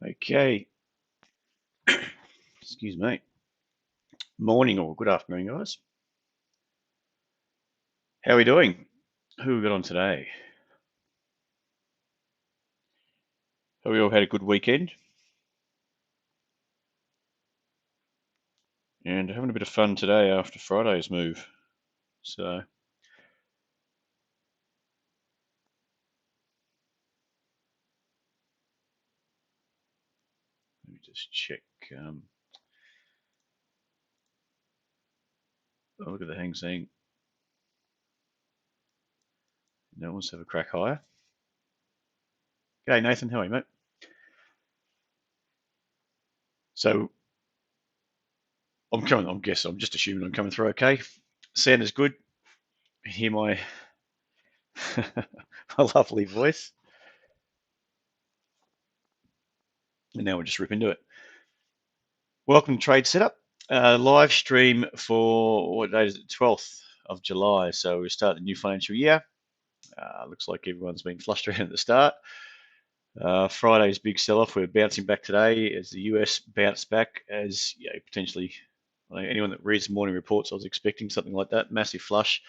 Okay, excuse me. Morning or good afternoon, guys. How are we doing? Who we got on today? Have we all had a good weekend and having a bit of fun today after Friday's move? So let me just check. Um, oh, look at the Hang Seng. No one's have a crack higher. G'day, Nathan. How are you, mate? So I'm coming. I'm just assuming I'm coming through okay. Sound is good. Hear my my lovely voice, and now we'll just rip into it. Welcome to Trade Setup, live stream for what date is it? 12th of July. So we start the new financial year. Looks like everyone's been flushed around at the start. Friday's big sell-off. We're bouncing back today as the US bounced back as potentially anyone that reads the morning reports, I was expecting something like that, massive flush,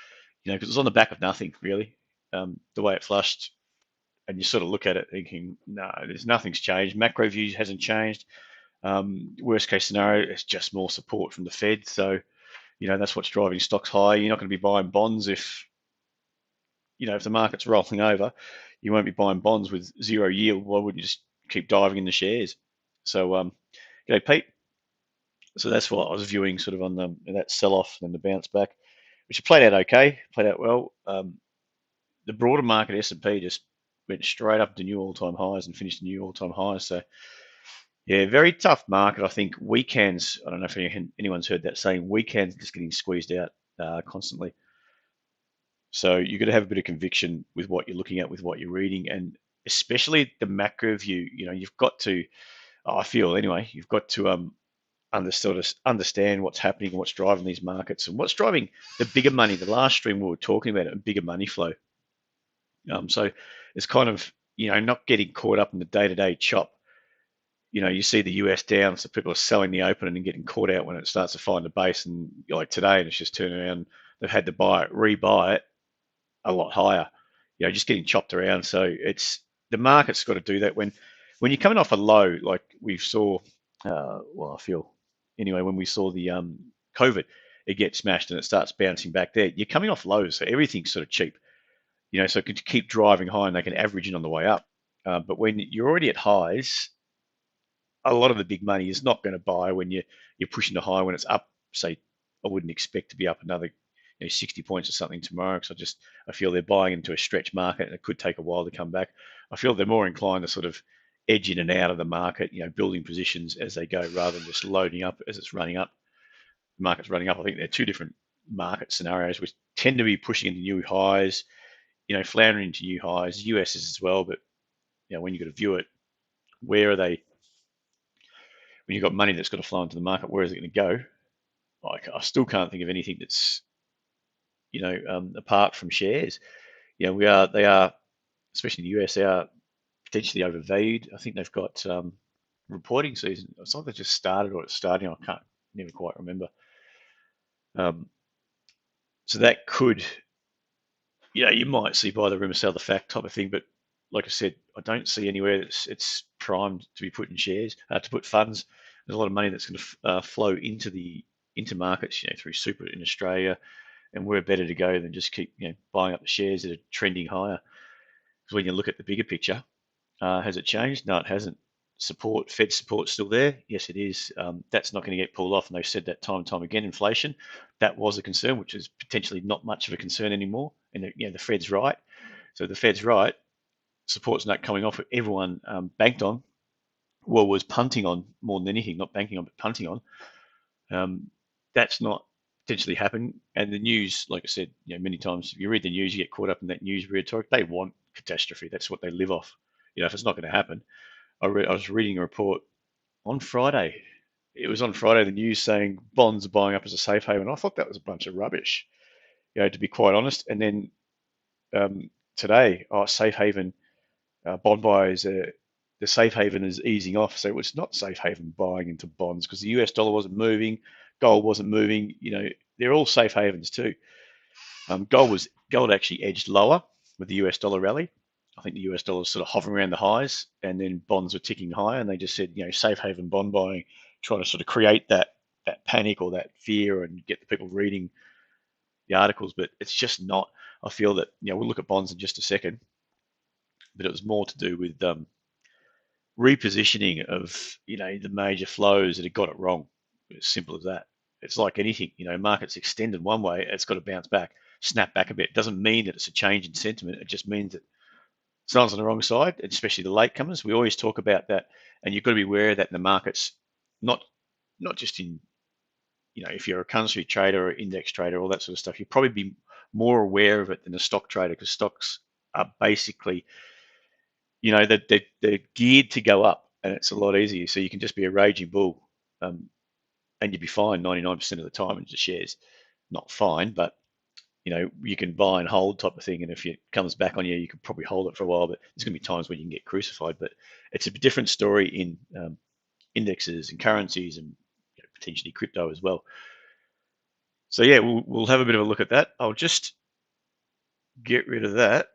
because it was on the back of nothing really. The way it flushed, and you sort of look at it thinking, no, nothing's changed. Macro view hasn't changed. Worst case scenario is just more support from the Fed. So, that's what's driving stocks high. You're not going to be buying bonds if the market's rolling over. You won't be buying bonds with zero yield. Why wouldn't you just keep diving into shares? So, g'day, Pete. So that's what I was viewing sort of on that sell-off and the bounce back, which played out okay, played out well. The broader market S&P just went straight up to new all-time highs and finished new all-time highs. So yeah, very tough market. I think weekends. I don't know if anyone's heard that saying. Weekends just getting squeezed out constantly. So you've got to have a bit of conviction with what you're looking at, with what you're reading, and especially the macro view. You've got to. I feel anyway. You've got to understand what's happening and what's driving these markets and what's driving the bigger money. The last stream we were talking about it, bigger money flow. So it's kind of not getting caught up in the day-to-day chop. You see the US down, so people are selling the open and getting caught out when it starts to find a base. And like today, and it's just turning around. They've had to rebuy it a lot higher. Just getting chopped around. So it's the market's got to do that when you're coming off a low, like we saw. Well, I feel anyway when we saw the COVID, it gets smashed and it starts bouncing back there. You're coming off lows, so everything's sort of cheap. So it could keep driving high and they can average in on the way up. But when you're already at highs, a lot of the big money is not going to buy when you're pushing the high when it's up. Say, I wouldn't expect to be up another 60 points or something tomorrow because I feel they're buying into a stretch market and it could take a while to come back. I feel they're more inclined to sort of edge in and out of the market, building positions as they go rather than just loading up as it's running up. The market's running up. I think they're two different market scenarios which tend to be pushing into new highs, floundering into new highs. US is as well, but when you've got to view it, where are they? When you've got money that's got to flow into the market, where is it going to go? I still can't think of anything that's apart from shares. They are, especially in the US, they are potentially overvalued. I think they've got reporting season. It's like they just started or it's starting. I can't never quite remember. Um, so that could, you might see buy the rumor, sell the fact type of thing. But like I said, I don't see anywhere that's it's primed to be put in shares, to put funds. There's a lot of money that's going to flow into markets, through super in Australia, and we're better to go than just keep buying up the shares that are trending higher. Because when you look at the bigger picture, has it changed? No, it hasn't. Fed support still there? Yes, it is. That's not going to get pulled off, and they've said that time and time again. Inflation, that was a concern, which is potentially not much of a concern anymore. And the Fed's right. So the Fed's right. Support's not coming off. What everyone banked on, well, was punting on more than anything, not banking on, but punting on. That's not potentially happening. And the news, like I said, many times, if you read the news, you get caught up in that news rhetoric. They want catastrophe. That's what they live off. If it's not going to happen, I was reading a report on Friday. It was on Friday, the news saying bonds are buying up as a safe haven. I thought that was a bunch of rubbish, to be quite honest. And then today, safe haven bond buyers are the safe haven is easing off. So it's not safe haven buying into bonds because the US dollar wasn't moving, gold wasn't moving. They're all safe havens too. Gold actually edged lower with the US dollar rally. I think the US dollar was sort of hovering around the highs, and then bonds were ticking higher, and they just said, safe haven bond buying, trying to sort of create that panic or that fear and get the people reading the articles. But it's just not. I feel that we'll look at bonds in just a second, but it was more to do with repositioning of the major flows that had got it wrong. As simple as that. It's like anything, markets extended one way, it's got to bounce back, snap back a bit. It doesn't mean that it's a change in sentiment. It just means that someone's on the wrong side, especially the latecomers. We always talk about that, and you've got to be aware of that in the markets, not just in if you're a currency trader or index trader, all that sort of stuff. You'll probably be more aware of it than a stock trader because stocks are basically they're geared to go up, and it's a lot easier. So you can just be a raging bull, and you'd be fine 99% of the time in the shares. Not fine, but you can buy and hold type of thing. And if it comes back on you, you can probably hold it for a while. But there's going to be times when you can get crucified. But it's a different story in indexes and currencies and potentially crypto as well. So yeah, we'll have a bit of a look at that. I'll just get rid of that.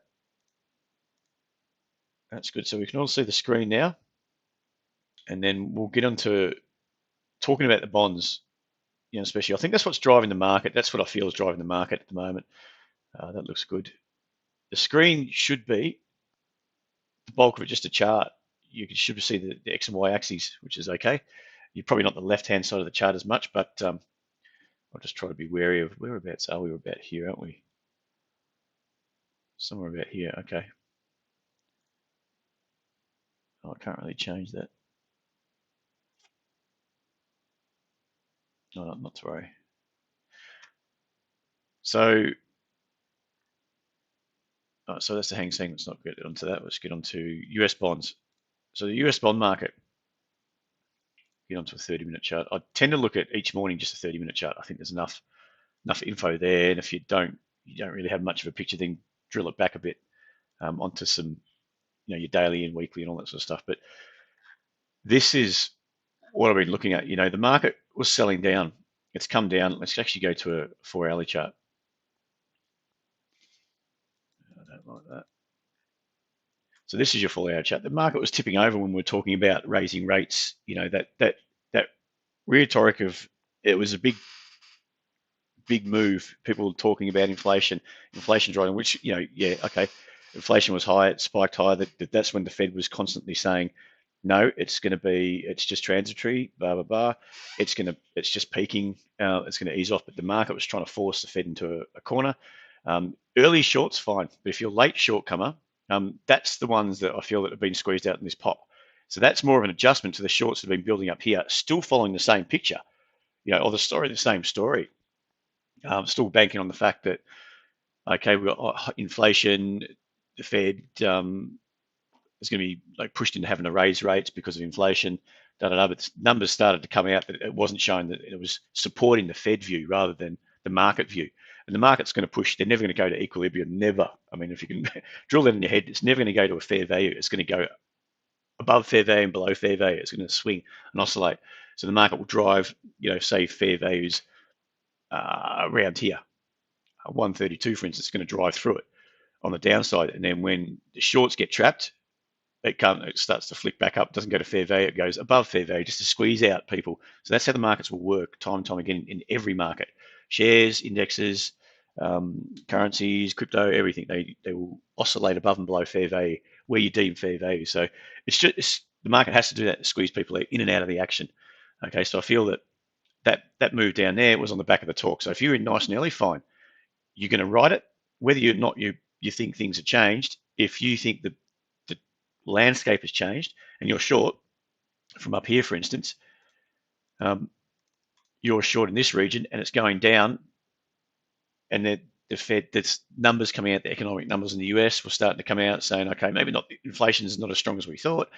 That's good. So we can all see the screen now. And then we'll get on to talking about the bonds, especially. I think that's what's driving the market. That's what I feel is driving the market at the moment. That looks good. The screen should be, the bulk of it, just a chart. You should see the X and Y axes, which is okay. You're probably not the left-hand side of the chart as much, but I'll just try to be wary of whereabouts are we? We're about here, aren't we? Somewhere about here, okay. Oh, I can't really change that. No, not to worry. So that's the Hang Seng. Let's not get onto that. Let's get onto US bonds. So the US bond market, get onto a 30-minute chart. I tend to look at each morning just a 30-minute chart. I think there's enough info there. And if you don't really have much of a picture, then drill it back a bit onto some, your daily and weekly and all that sort of stuff. But this is what I've been looking at. The market was selling down. It's come down. Let's actually go to a 4-hourly chart. I don't like that. So this is your 4-hour chart. The market was tipping over when we were talking about raising rates. That rhetoric of it was a big move. People talking about inflation's rising, which yeah, okay, inflation was high, it spiked high. That's when the Fed was constantly saying, no, it's just transitory, blah blah blah. It's just peaking. It's going to ease off. But the market was trying to force the Fed into a corner. Early shorts fine, but if you're late short comer, that's the ones that I feel that have been squeezed out in this pop. So that's more of an adjustment to the shorts that have been building up here, still following the same picture, or the same story. Still banking on the fact that, okay, we've got inflation, the Fed is going to be pushed into having to raise rates because of inflation, but numbers started to come out that it wasn't showing that it was supporting the Fed view rather than the market view. And the market's going to push, they're never going to go to equilibrium, never. I mean, if you can drill that in your head, it's never going to go to a fair value. It's going to go above fair value and below fair value. It's going to swing and oscillate. So the market will drive, say fair values around here, 132, for instance, is going to drive through it on the downside. And then when the shorts get trapped, it starts to flick back up. It doesn't go to fair value. It goes above fair value just to squeeze out people. So that's how the markets will work time and time again in every market. Shares, indexes, currencies, crypto, everything. They will oscillate above and below fair value where you deem fair value. So the market has to do that to squeeze people in and out of the action. Okay, so I feel that move down there was on the back of the talk. So if you're in nice and early, fine. You're going to ride it, whether you're not you think things have changed. If you think the landscape has changed and you're short from up here, for instance, you're short in this region and it's going down, and the Fed, there's numbers coming out, the economic numbers in the US were starting to come out saying, okay, maybe not, inflation is not as strong as we thought,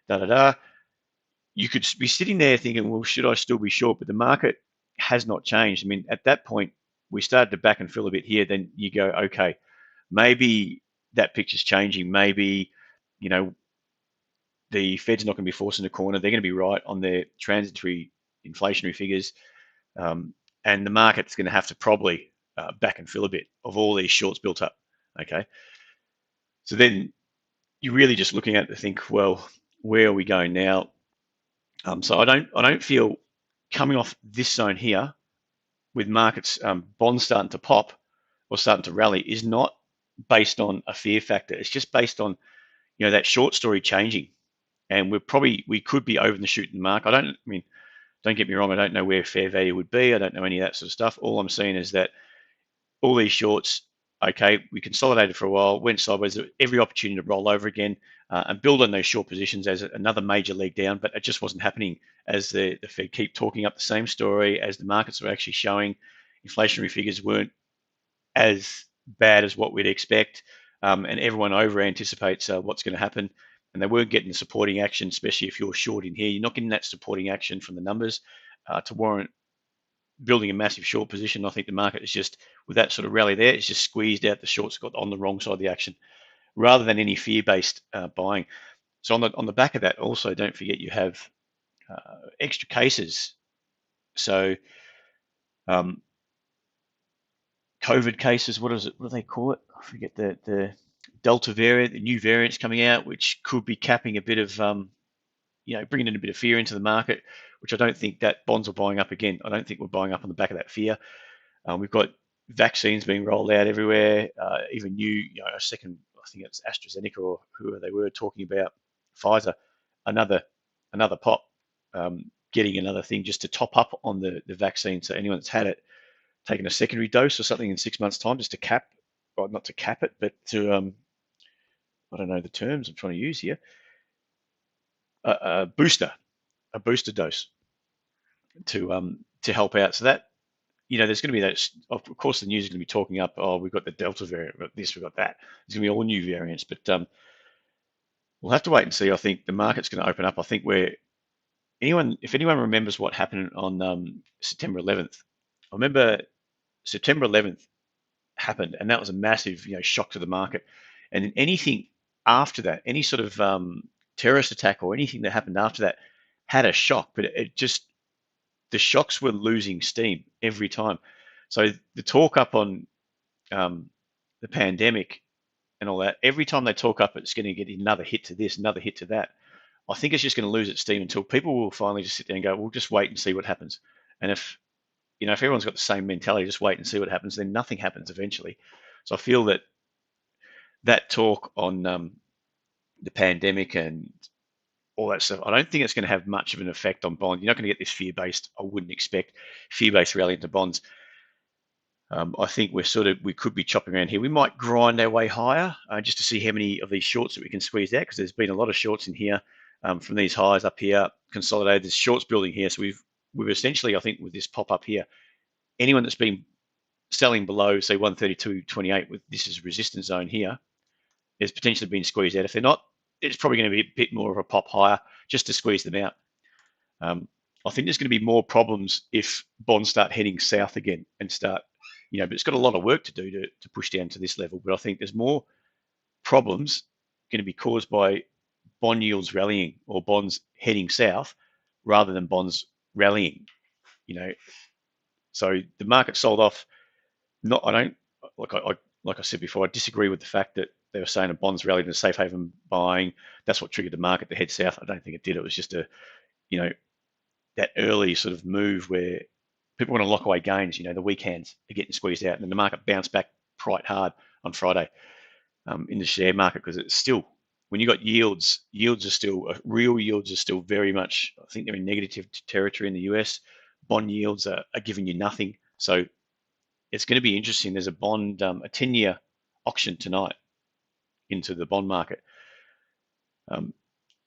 You could be sitting there thinking, well, should I still be short? But the market has not changed. I mean, at that point, we started to back and fill a bit here. Then you go, okay, maybe that picture's changing. Maybe, the Fed's not going to be forced in a corner. They're going to be right on their transitory inflationary figures. And the market's going to have to probably back and fill a bit of all these shorts built up. Okay. So then you're really just looking at it to think, well, where are we going now? So I don't feel coming off this zone here with markets, bonds starting to pop or starting to rally is not based on a fear factor. It's just based on, that short story changing. And we could be over the shooting mark. Don't get me wrong, I don't know where fair value would be. I don't know any of that sort of stuff. All I'm seeing is that all these shorts, okay, we consolidated for a while, went sideways, every opportunity to roll over again and build on those short positions as another major leg down, but it just wasn't happening as the Fed keep talking up the same story, as the markets were actually showing inflationary figures weren't as bad as what we'd expect, and everyone over anticipates what's going to happen, and they weren't getting the supporting action, especially if you're short in here. You're not getting that supporting action from the numbers to warrant building a massive short position. I think the market is just, with that sort of rally there, it's just squeezed out the shorts, got on the wrong side of the action, rather than any fear-based buying. So on the back of that, also don't forget you have extra cases. So COVID cases, what do they call it? I forget the Delta variant, the new variants coming out, which could be capping a bit of, bringing in a bit of fear into the market, which I don't think that bonds are buying up again. I don't think we're buying up on the back of that fear. We've got vaccines being rolled out everywhere, even new, a second, I think it's AstraZeneca or whoever they were talking about, Pfizer, another pop, getting another thing just to top up on the vaccine. So anyone that's had it, taken a secondary dose or something in 6 months' time, just to cap, or not to cap it, but to, I don't know the terms I'm trying to use here, a booster dose to help out. So that, there's going to be that. Of course, the news is going to be talking up. Oh, we've got the Delta variant, we've got this, we've got that. There's going to be all new variants, but we'll have to wait and see. I think the market's going to open up. I think if anyone remembers what happened on September 11th, I remember September 11th happened, and that was a massive, shock to the market. And then anything after that, any sort of terrorist attack or anything that happened after that, had a shock, but the shocks were losing steam every time. So the talk up on the pandemic and all that, every time they talk up, it's going to get another hit to this, another hit to that. I think it's just going to lose its steam until people will finally just sit there and go, we'll just wait and see what happens. And if everyone's got the same mentality, just wait and see what happens, then nothing happens eventually. So I feel that talk on the pandemic and all that stuff, I don't think it's going to have much of an effect on bonds. You're not going to get this fear-based, I wouldn't expect, fear-based rally into bonds. I think we could be chopping around here. We might grind our way higher just to see how many of these shorts that we can squeeze out, because there's been a lot of shorts in here from these highs up here, consolidated. There's shorts building here. So we've essentially, I think, with this pop up here, anyone that's been selling below, say 132.28, with this is resistance zone here, is potentially being squeezed out. If they're not, it's probably going to be a bit more of a pop higher just to squeeze them out. I think there's going to be more problems if bonds start heading south again and start, but it's got a lot of work to do to push down to this level. But I think there's more problems going to be caused by bond yields rallying or bonds heading south rather than bonds rallying. So the market sold off. Like I said before, I disagree with the fact that they were saying a bonds rallied and a safe haven buying. That's what triggered the market to head south. I don't think it did. It was just that early sort of move where people want to lock away gains. The weak hands are getting squeezed out, and then the market bounced back quite hard on Friday in the share market, because it's still, when you got yields are still, real yields are still very much, I think they're in negative territory in the US. Bond yields are giving you nothing. So it's going to be interesting. There's a bond, a 10-year auction tonight into the bond market.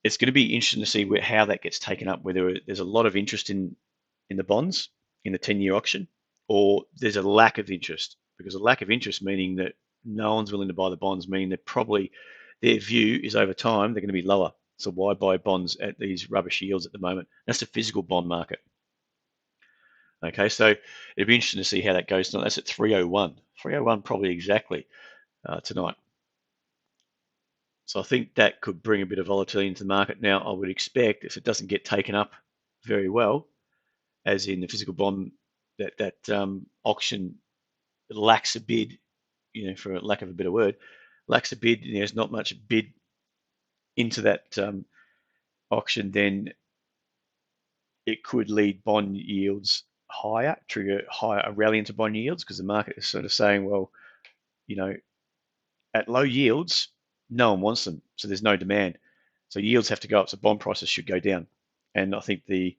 It's going to be interesting to see how that gets taken up, whether there's a lot of interest in the bonds in the 10-year auction, or there's a lack of interest. Because a lack of interest meaning that no one's willing to buy the bonds, meaning that probably their view is over time they're going to be lower. So why buy bonds at these rubbish yields at the moment? That's the physical bond market. Okay, so it'd be interesting to see how that goes tonight. That's at 301. 301 probably exactly tonight. So I think that could bring a bit of volatility into the market. Now, I would expect if it doesn't get taken up very well, as in the physical bond, that auction lacks a bid, for lack of a better word, lacks a bid. There's not much bid into that auction, then it could lead bond yields higher, trigger higher a rally into bond yields because the market is sort of saying, well, you know, at low yields, no one wants them, so there's no demand. So yields have to go up, so bond prices should go down. And I think the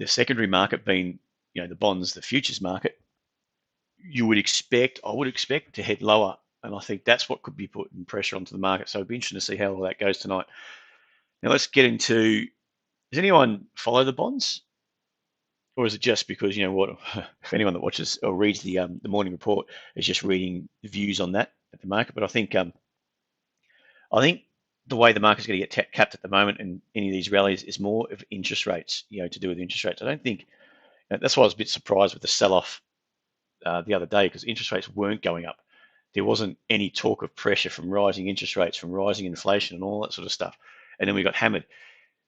secondary market being, the bonds, the futures market, I would expect to head lower. And I think that's what could be putting pressure onto the market. So it'd be interesting to see how all that goes tonight. Now let's get into, does anyone follow the bonds? Or is it just because, if anyone that watches or reads the morning report is just reading the views on that at the market? But I think the way the market's going to get capped at the moment in any of these rallies is more of interest rates, to do with interest rates. I don't think, that's why I was a bit surprised with the sell-off the other day, because interest rates weren't going up. There wasn't any talk of pressure from rising interest rates, from rising inflation and all that sort of stuff. And then we got hammered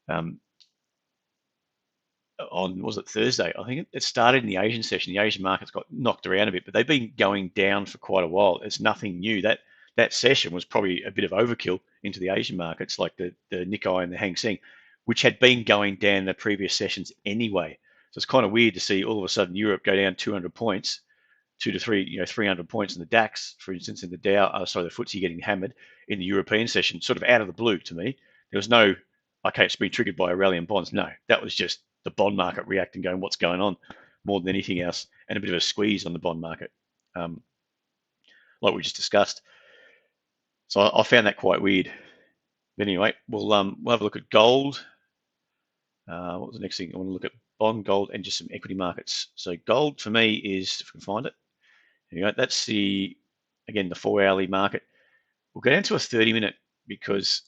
on, was it Thursday? I think it started in the Asian session. The Asian markets got knocked around a bit, but they've been going down for quite a while. It's nothing new. That session was probably a bit of overkill into the Asian markets, like the Nikkei and the Hang Seng, which had been going down the previous sessions anyway. So it's kind of weird to see all of a sudden Europe go down 200 points, 300 points in the DAX, for instance, in the Dow, the FTSE getting hammered in the European session, sort of out of the blue to me. There was no, okay, it's been triggered by a rally in bonds. No, that was just the bond market reacting, going, what's going on, more than anything else, and a bit of a squeeze on the bond market, like we just discussed. So I found that quite weird. But anyway, we'll have a look at gold. What was the next thing? I want to look at bond, gold, and just some equity markets. So gold for me is, if we can find it, that's again, the 4-hourly market. We'll go down to a 30-minute because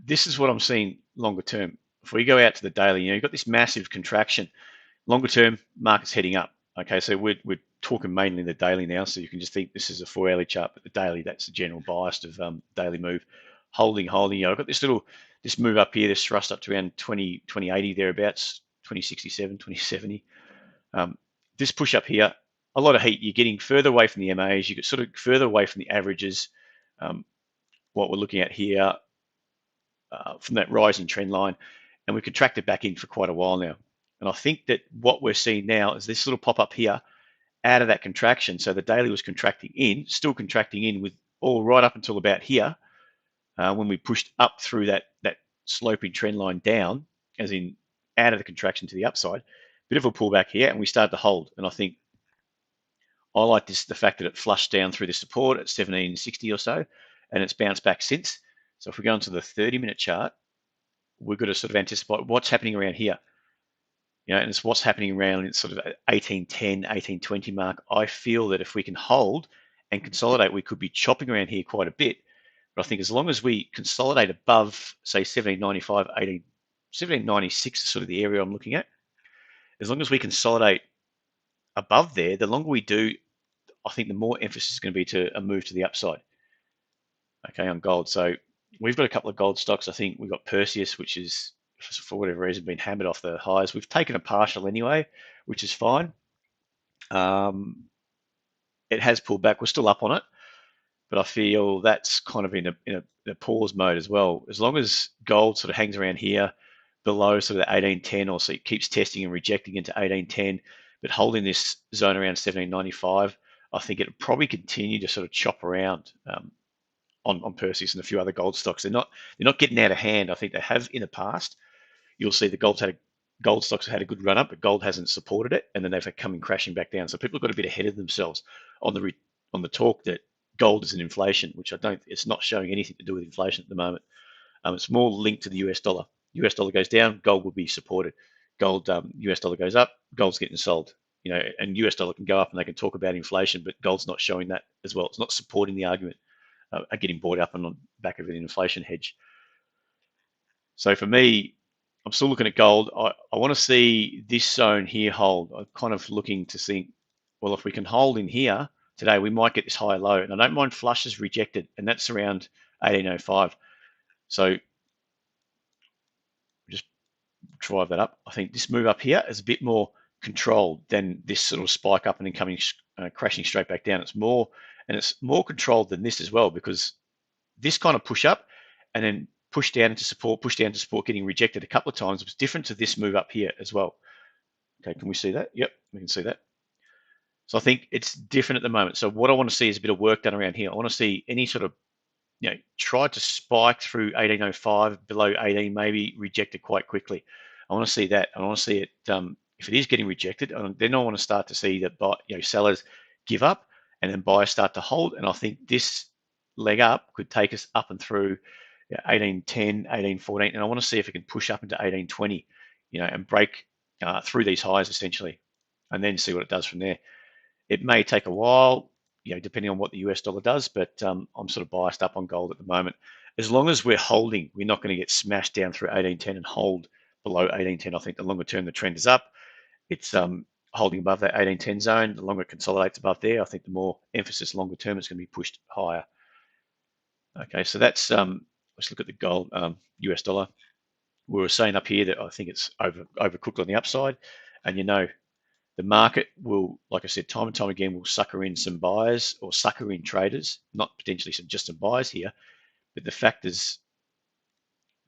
this is what I'm seeing longer term. If we go out to the daily, you've got this massive contraction. Longer term, market's heading up. Okay, so we're talking mainly the daily now, so you can just think this is a 4-hourly chart, but the daily, that's the general bias of daily move. Holding. I've got this move up here, this thrust up to around 2080 thereabouts, 2067, 2070. This push up here, a lot of heat. You're getting further away from the MAs. You get sort of further away from the averages. What we're looking at here from that rising trend line, and we contracted back in for quite a while now. And I think that what we're seeing now is this little pop up here out of that contraction. So the daily was contracting in, still contracting in with all right up until about here, when we pushed up through that sloping trend line down, as in out of the contraction to the upside. Bit of a pullback here, and we started to hold. And I think I like the fact that it flushed down through the support at 1760 or so, and it's bounced back since. So if we go into the 30-minute chart, we've got to sort of anticipate what's happening around here. And it's what's happening around sort of 1810, 1820 mark. I feel that if we can hold and consolidate, we could be chopping around here quite a bit. But I think as long as we consolidate above, say, 1795, 1796 is sort of the area I'm looking at. As long as we consolidate above there, the longer we do, I think the more emphasis is going to be to a move to the upside. Okay, on gold. So we've got a couple of gold stocks. I think we've got Perseus, which is, for whatever reason, been hammered off the highs. We've taken a partial anyway, which is fine. It has pulled back. We're still up on it, but I feel that's kind of in a pause mode as well. As long as gold sort of hangs around here below sort of the 1810, or so it keeps testing and rejecting into 1810, but holding this zone around 1795, I think it'll probably continue to sort of chop around on Perseus and a few other gold stocks. They're not getting out of hand. I think they have in the past. You'll see the gold stocks have had a good run up, but gold hasn't supported it, and then they've come crashing back down. So people have got a bit ahead of themselves on the talk that gold is an inflation, which it's not showing anything to do with inflation at the moment. It's more linked to the US dollar. US dollar goes down, gold will be supported. Gold, US dollar goes up, gold's getting sold. And US dollar can go up and they can talk about inflation, but gold's not showing that as well. It's not supporting the argument of getting bought up and on back of an inflation hedge. So for me, I'm still looking at gold. I want to see this zone here hold. I'm kind of looking to think, well, if we can hold in here, today, we might get this higher low. And I don't mind flushes rejected, and that's around 1805. So just drive that up. I think this move up here is a bit more controlled than this sort of spike up and then coming crashing straight back down. It's more, and it's more controlled than this as well, because this kind of push up and then push down into support, getting rejected a couple of times. It was different to this move up here as well. Okay, can we see that? Yep, we can see that. So I think it's different at the moment. So what I want to see is a bit of work done around here. I want to see any sort of, try to spike through 1805, below 18, maybe rejected quite quickly. I want to see that. I want to see it, if it is getting rejected, then I want to start to see that, sellers give up and then buyers start to hold. And I think this leg up could take us up and through 1810, 1814, and I want to see if it can push up into 1820, and break through these highs essentially, and then see what it does from there. It may take a while, depending on what the US dollar does, but I'm sort of biased up on gold at the moment. As long as we're holding, we're not going to get smashed down through 1810 and hold below 1810. I think the longer term the trend is up. It's holding above that 1810 zone. The longer it consolidates above there, I think the more emphasis longer term it's going to be pushed higher. Okay, so that's let's look at the gold US dollar. We were saying up here that I think it's overcooked on the upside, and the market will, like I said, time and time again, will sucker in some buyers or sucker in traders, not potentially just some buyers here. But the fact is,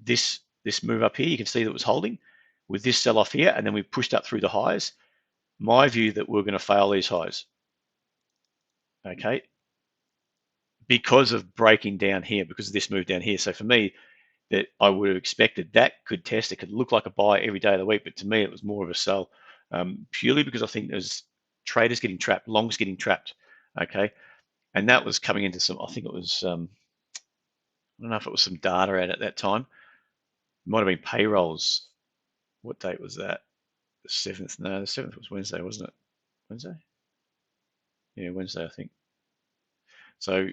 this move up here, you can see that it was holding with this sell off here, and then we pushed up through the highs. My view that we're going to fail these highs, okay, because of breaking down here, because of this move down here. So for me, that I would have expected that could test. It could look like a buy every day of the week, but to me, it was more of a sell, purely because I think there's traders getting trapped, longs getting trapped, okay, and that was coming into some. I think it was, I don't know if it was some data out at that time. It might have been payrolls. What date was that? The 7th? No, the 7th was Wednesday, wasn't it? Wednesday? Yeah, Wednesday, I think. So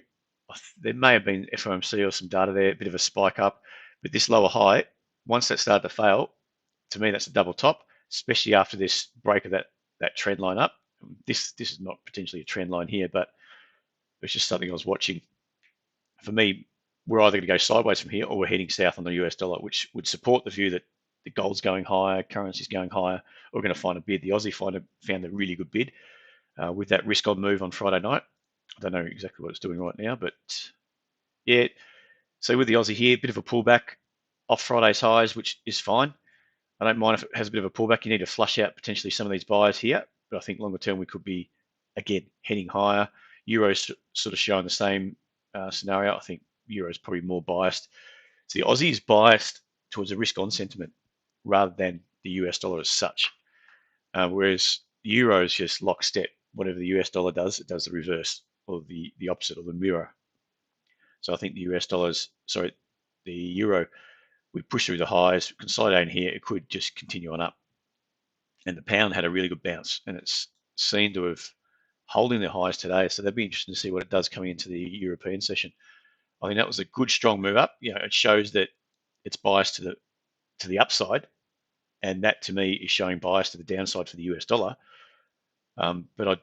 there may have been FOMC or some data there, a bit of a spike up, but this lower high, once that started to fail, to me that's a double top, especially after this break of that trend line up. This is not potentially a trend line here, but it's just something I was watching. For me, we're either going to go sideways from here or we're heading south on the US dollar, which would support the view that the gold's going higher, currency's going higher. We're going to find a bid. The Aussie found a really good bid with that risk on move on Friday night. I don't know exactly what it's doing right now, but yeah. So with the Aussie here, a bit of a pullback off Friday's highs, which is fine. I don't mind if it has a bit of a pullback. You need to flush out potentially some of these buyers here, but I think longer term we could be, again, heading higher. Euro's sort of showing the same scenario. I think Euro's probably more biased. So the Aussie is biased towards a risk-on sentiment rather than the US dollar as such, whereas the Euro is just lockstep. Whatever the US dollar does, it does the reverse, or the opposite, or the mirror. So I think the the Euro, we push through the highs, consolidating here, it could just continue on up. And the pound had a really good bounce, and it's seen to have holding their highs today. So that'd be interesting to see what it does coming into the European session. I think that was a good, strong move up. It shows that it's biased to the upside, and that to me is showing bias to the downside for the US dollar. But I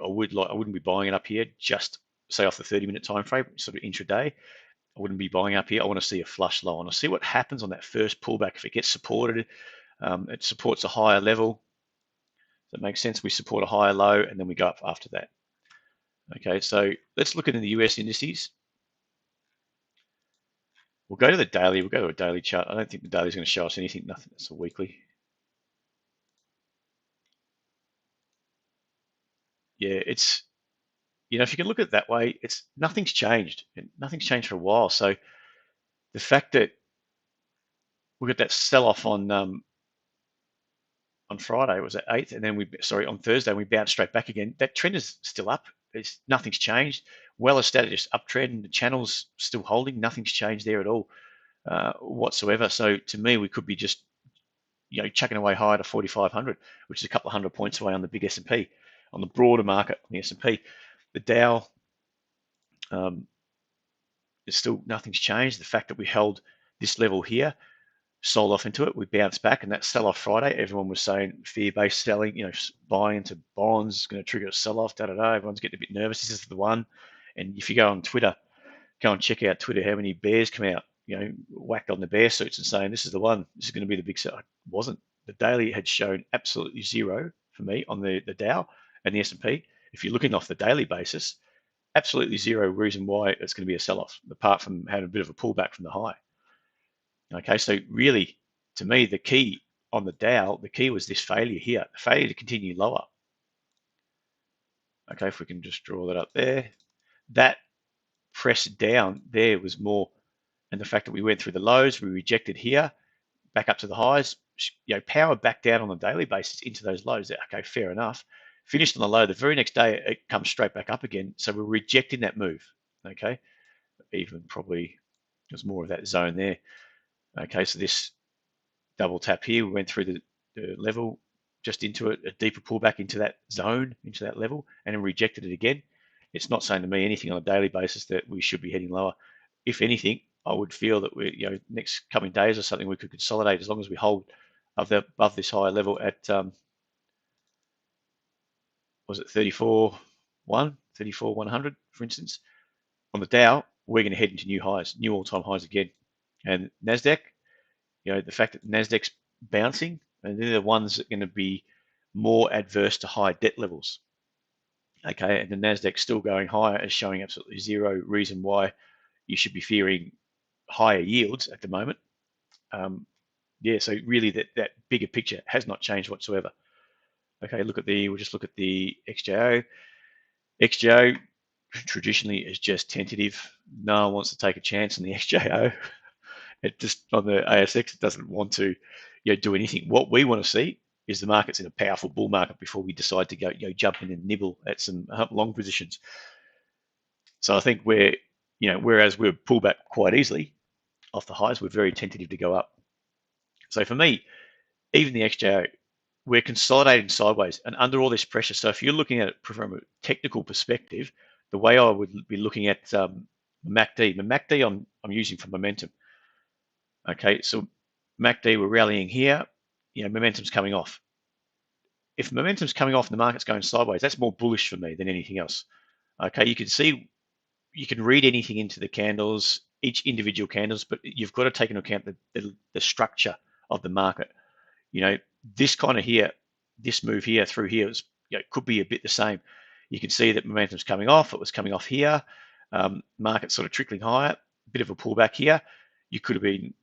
wouldn't be buying it up here just say off the 30-minute time frame, sort of intraday. I wouldn't be buying up here. I want to see a flush low. I want to see what happens on that first pullback. If it gets supported, it supports a higher level. That makes sense. We support a higher low, and then we go up after that. Okay, so let's look at the US indices. We'll go to the daily. We'll go to a daily chart. I don't think the daily is going to show us anything. Nothing. It's a weekly. Yeah, it's, if you can look at it that way, nothing's changed. Nothing's changed for a while. So the fact that we got that sell-off on Friday, was at 8th, and then on Thursday, we bounced straight back again. That trend is still up. Nothing's changed. Well established uptrend. The channel's still holding. Nothing's changed there at all whatsoever. So to me, we could be just chucking away higher to 4,500, which is a couple of hundred points away on the big S&P, on the broader market, on the S&P. The Dow, there's still nothing's changed. The fact that we held this level here sold off into it. We bounced back, and that sell-off Friday, everyone was saying fear-based selling, buying into bonds is going to trigger a sell-off, da-da-da. Everyone's getting a bit nervous. This is the one. And if you go on Twitter, go and check out Twitter, how many bears come out, whacked on the bear suits and saying, this is the one. This is going to be the big sell. It wasn't. The daily had shown absolutely zero for me on the Dow and the S&P. If you're looking off the daily basis, absolutely zero reason why it's going to be a sell-off, apart from having a bit of a pullback from the high. Okay, so really, to me, the key on the Dow, the key was this failure here, the failure to continue lower. Okay, if we can just draw that up there, that press down there was more, and the fact that we went through the lows, we rejected here, back up to the highs, power back down on a daily basis into those lows. Okay, fair enough. Finished on the low. The very next day, it comes straight back up again. So we're rejecting that move. Okay, even probably there's more of that zone there. Okay, so this double tap here, we went through the level just into it, a deeper pullback into that zone, into that level, and then rejected it again. It's not saying to me anything on a daily basis that we should be heading lower. If anything, I would feel that we, next coming days or something, we could consolidate as long as we hold above this higher level at, was it 34,100, for instance. On the Dow, we're going to head into new highs, new all-time highs again. And NASDAQ, the fact that NASDAQ's bouncing, and they're the ones that are going to be more adverse to high debt levels. Okay, and the NASDAQ still going higher is showing absolutely zero reason why you should be fearing higher yields at the moment. So really that bigger picture has not changed whatsoever. Okay, we'll just look at the XJO. XJO traditionally is just tentative. No one wants to take a chance on the XJO. It just, on the ASX, it doesn't want to do anything. What we want to see is the market's in a powerful bull market before we decide to go jump in and nibble at some long positions. So I think whereas we're pulled back quite easily off the highs, we're very tentative to go up. So for me, even the XJO, we're consolidating sideways and under all this pressure. So if you're looking at it from a technical perspective, the way I would be looking at MACD, the MACD I'm using for momentum. Okay, so MACD, we're rallying here, momentum's coming off. If momentum's coming off and the market's going sideways, that's more bullish for me than anything else. Okay, you can read anything into the candles, each individual candles, but you've got to take into account the structure of the market. This kind of here, this move here through here is, could be a bit the same. You can see that momentum's coming off. It was coming off here. Market's sort of trickling higher, a bit of a pullback here. You could have been,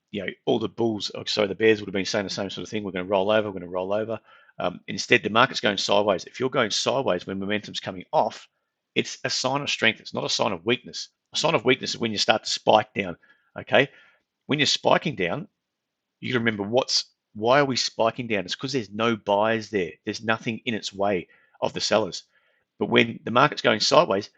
all the the bears would have been saying the same sort of thing. We're going to roll over. We're going to roll over. Instead, the market's going sideways. If you're going sideways when momentum's coming off, it's a sign of strength. It's not a sign of weakness. A sign of weakness is when you start to spike down. Okay, when you're spiking down, you can remember why are we spiking down? It's because there's no buyers there. There's nothing in its way of the sellers. But when the market's going sideways,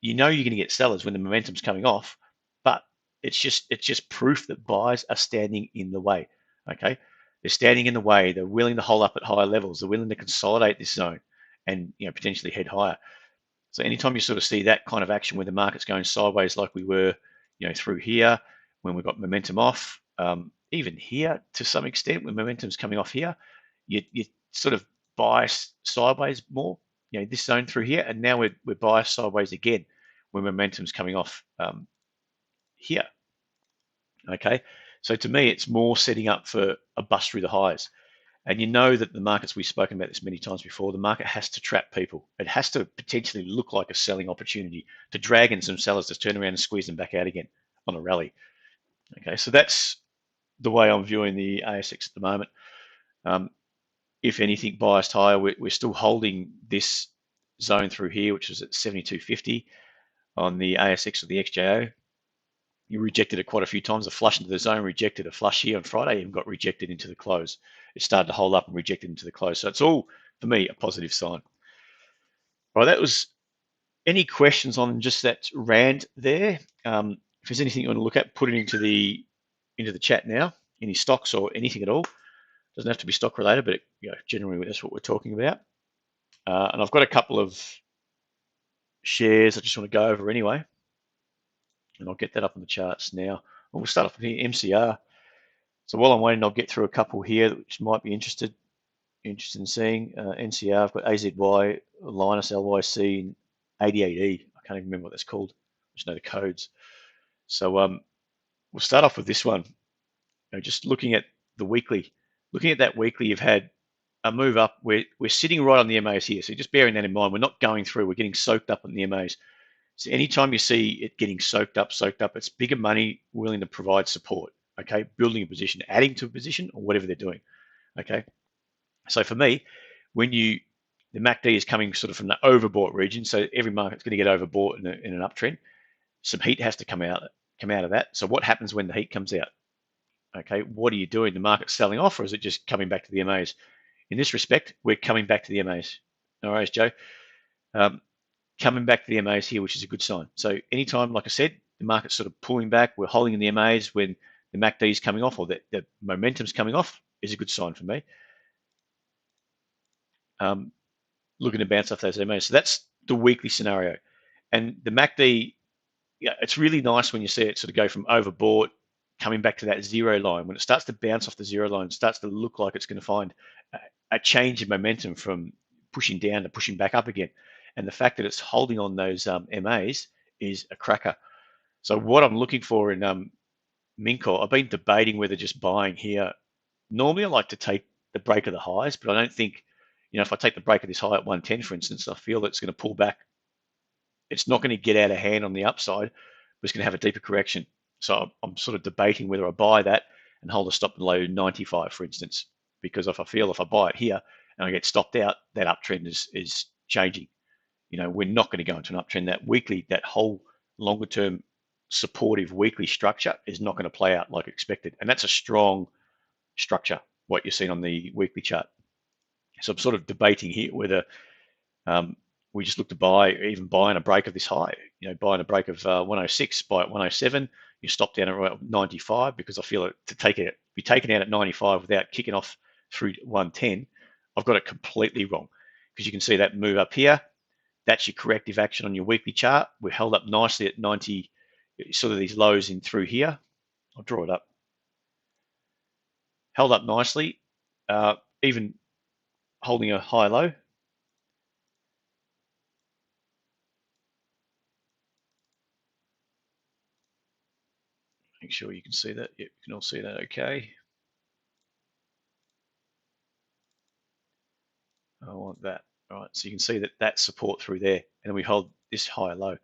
you're going to get sellers when the momentum's coming off. But it's just proof that buyers are standing in the way. Okay, they're standing in the way. They're willing to hold up at higher levels. They're willing to consolidate this zone and potentially head higher. So anytime you sort of see that kind of action where the market's going sideways, like we were, through here when we got momentum off, even here to some extent when momentum's coming off here, you sort of bias sideways more. This zone through here, and now we're biased sideways again when momentum's coming off here. Okay, so to me, it's more setting up for a bust through the highs. And that the markets, we've spoken about this many times before, the market has to trap people. It has to potentially look like a selling opportunity to drag in some sellers to turn around and squeeze them back out again on a rally. Okay, so that's the way I'm viewing the ASX at the moment. If anything, biased higher, we're still holding this zone through here, which is at 72.50 on the ASX or the XJO. You rejected it quite a few times. A flush into the zone, rejected a flush here on Friday, and got rejected into the close. It started to hold up and rejected into the close. So it's all, for me, a positive sign. All right, that was any questions on just that rant there. If there's anything you want to look at, put it into the chat now. Any stocks or anything at all. Doesn't have to be stock related, but generally that's what we're talking about. And I've got a couple of shares I just want to go over anyway. And I'll get that up on the charts now. We'll start off with here, MCR. So while I'm waiting, I'll get through a couple here which might be interested in seeing. NCR, I've got AZY, Linus LYC, and 88E. I can't even remember what that's called. I just know the codes. So we'll start off with this one. Just looking at the weekly. Looking at that weekly, you've had a move up. We're sitting right on the MAs here. So just bearing that in mind, we're not going through. We're getting soaked up on the MAs. So anytime you see it getting soaked up, it's bigger money willing to provide support. Okay, building a position, adding to a position, or whatever they're doing. Okay, so for me, when the MACD is coming sort of from the overbought region, so every market's going to get overbought in an uptrend. Some heat has to come out of that. So what happens when the heat comes out? Okay, what are you doing? The market's selling off, or is it just coming back to the MAs? In this respect, we're coming back to the MAs. All right, Joe. Coming back to the MAs here, which is a good sign. So anytime, like I said, the market's sort of pulling back, we're holding in the MAs when the MACD is coming off or the momentum's coming off, is a good sign for me. Looking to bounce off those MAs. So that's the weekly scenario. And the MACD, yeah, it's really nice when you see it sort of go from overbought, coming back to that zero line. When it starts to bounce off the zero line, it starts to look like it's going to find a change in momentum from pushing down to pushing back up again. And the fact that it's holding on those MAs is a cracker. So what I'm looking for in Mincore, I've been debating whether just buying here. Normally I like to take the break of the highs, but I don't think, if I take the break of this high at 110, for instance, I feel that it's going to pull back. It's not going to get out of hand on the upside, but it's going to have a deeper correction. So I'm sort of debating whether I buy that and hold a stop below 95, for instance, because if I buy it here and I get stopped out, that uptrend is changing. We're not going to go into an uptrend. That whole longer term supportive weekly structure is not going to play out like expected. And that's a strong structure, what you're seeing on the weekly chart. So I'm sort of debating here whether we just look to buy, even buying a break of this high, buying a break of 106, buy at 107, you stop down at 95, because I feel it to be taken out at 95 without kicking off through 110, I've got it completely wrong. Because you can see that move up here, that's your corrective action on your weekly chart. We're held up nicely at 90, sort of these lows in through here. I'll draw it up. Held up nicely, even holding a high low. Make sure you can see that. Yep, you can all see that okay. I want that. All right, so you can see that support through there, and then we hold this higher low.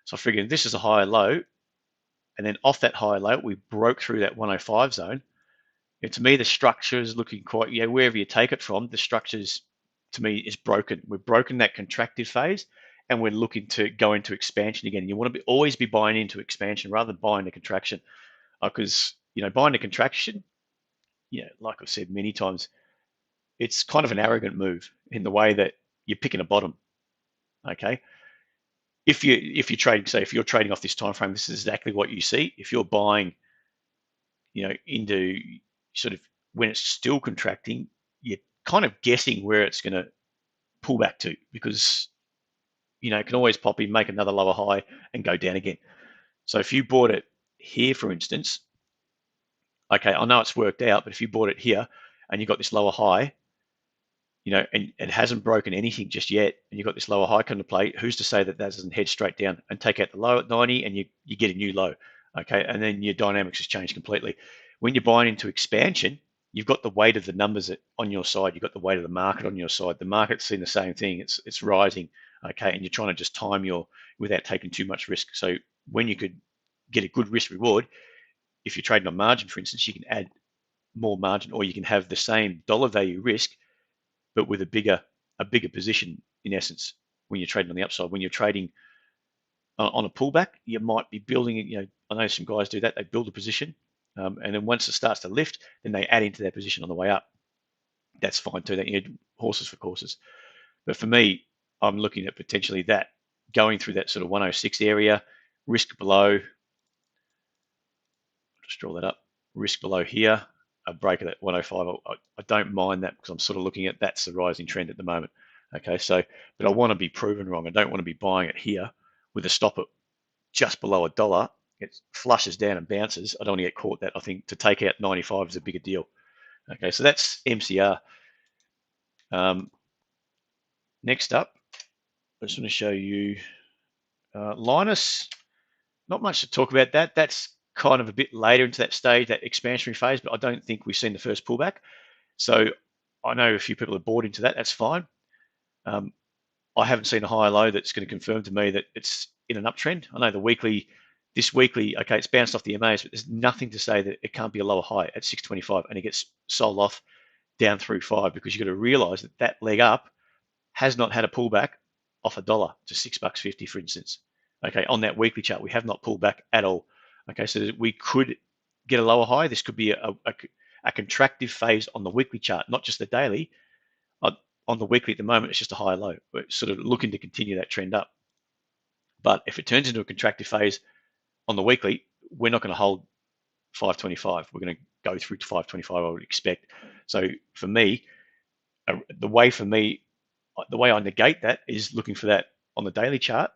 So I figured this is a higher low, and then off that higher low, we broke through that 105 zone. To me, the structure is looking quite, wherever you take it from, the structure's, to me, is broken. We've broken that contracted phase, and we're looking to go into expansion again. You want to always be buying into expansion rather than buying the contraction, because buying the contraction, like I've said many times, it's kind of an arrogant move in the way that you're picking a bottom. Okay, if you're trading, say if you're trading off this time frame, this is exactly what you see. If you're buying, into sort of when it's still contracting, you're kind of guessing where it's going to pull back to, because it can always pop in, make another lower high, and go down again. So if you bought it here, for instance, okay, I know it's worked out, but if you bought it here and you got this lower high, and it hasn't broken anything just yet, and you've got this lower high come to play, who's to say that doesn't head straight down and take out the low at 90 and you get a new low, okay? And then your dynamics has changed completely. When you're buying into expansion, you've got the weight of the numbers on your side. You've got the weight of the market on your side. The market's seeing the same thing. It's rising, okay? And you're trying to just time without taking too much risk. So when you could get a good risk reward, if you're trading on margin, for instance, you can add more margin, or you can have the same dollar value risk, but with a bigger position, in essence, when you're trading on the upside. When you're trading on a pullback, you might be building, I know some guys do that, they build a position, and then once it starts to lift, then they add into their position on the way up. That's fine too, that horses for courses. But for me, I'm looking at potentially that, going through that sort of 106 area, risk below, just draw that up, risk below here, a break at 105. I don't mind that, because I'm sort of looking at that's the rising trend at the moment. Okay, so, but I want to be proven wrong. I don't want to be buying it here with a stop at just below $1 it flushes down and bounces, I don't want to get caught that. I think to take out 95 is a bigger deal. Okay, so that's MCR. Next up, I just want to show you Linus. Not much to talk about that. That's kind of a bit later into that stage, that expansionary phase, but I don't think we've seen the first pullback. So I know a few people have bought into that. That's fine. I haven't seen a higher low that's going to confirm to me that it's in an uptrend. I know this weekly, okay, it's bounced off the MAs, but there's nothing to say that it can't be a lower high at 625 and it gets sold off down through 5, because you've got to realize that that leg up has not had a pullback off $1 to $6.50, for instance. Okay, on that weekly chart, we have not pulled back at all. Okay, so we could get a lower high. This could be a contractive phase on the weekly chart, not just the daily. On the weekly at the moment, it's just a high low. We're sort of looking to continue that trend up. But if it turns into a contractive phase on the weekly, we're not going to hold 525. We're going to go through to 525, I would expect. So for me, the way I negate that is looking for that on the daily chart,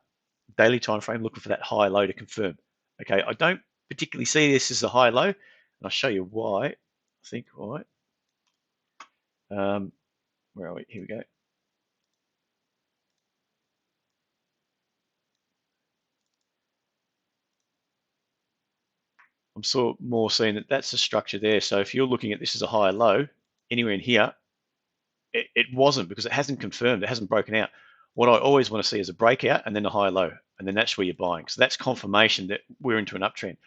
daily time frame, looking for that high low to confirm. Okay, I don't particularly see this as a high low, and I'll show you why. I think, all right. Where are we? Here we go. I'm sort of more seeing that that's the structure there. So if you're looking at this as a high low, anywhere in here, it wasn't, because it hasn't confirmed, it hasn't broken out. What I always want to see is a breakout and then a high low, and then that's where you're buying. So that's confirmation that we're into an uptrend.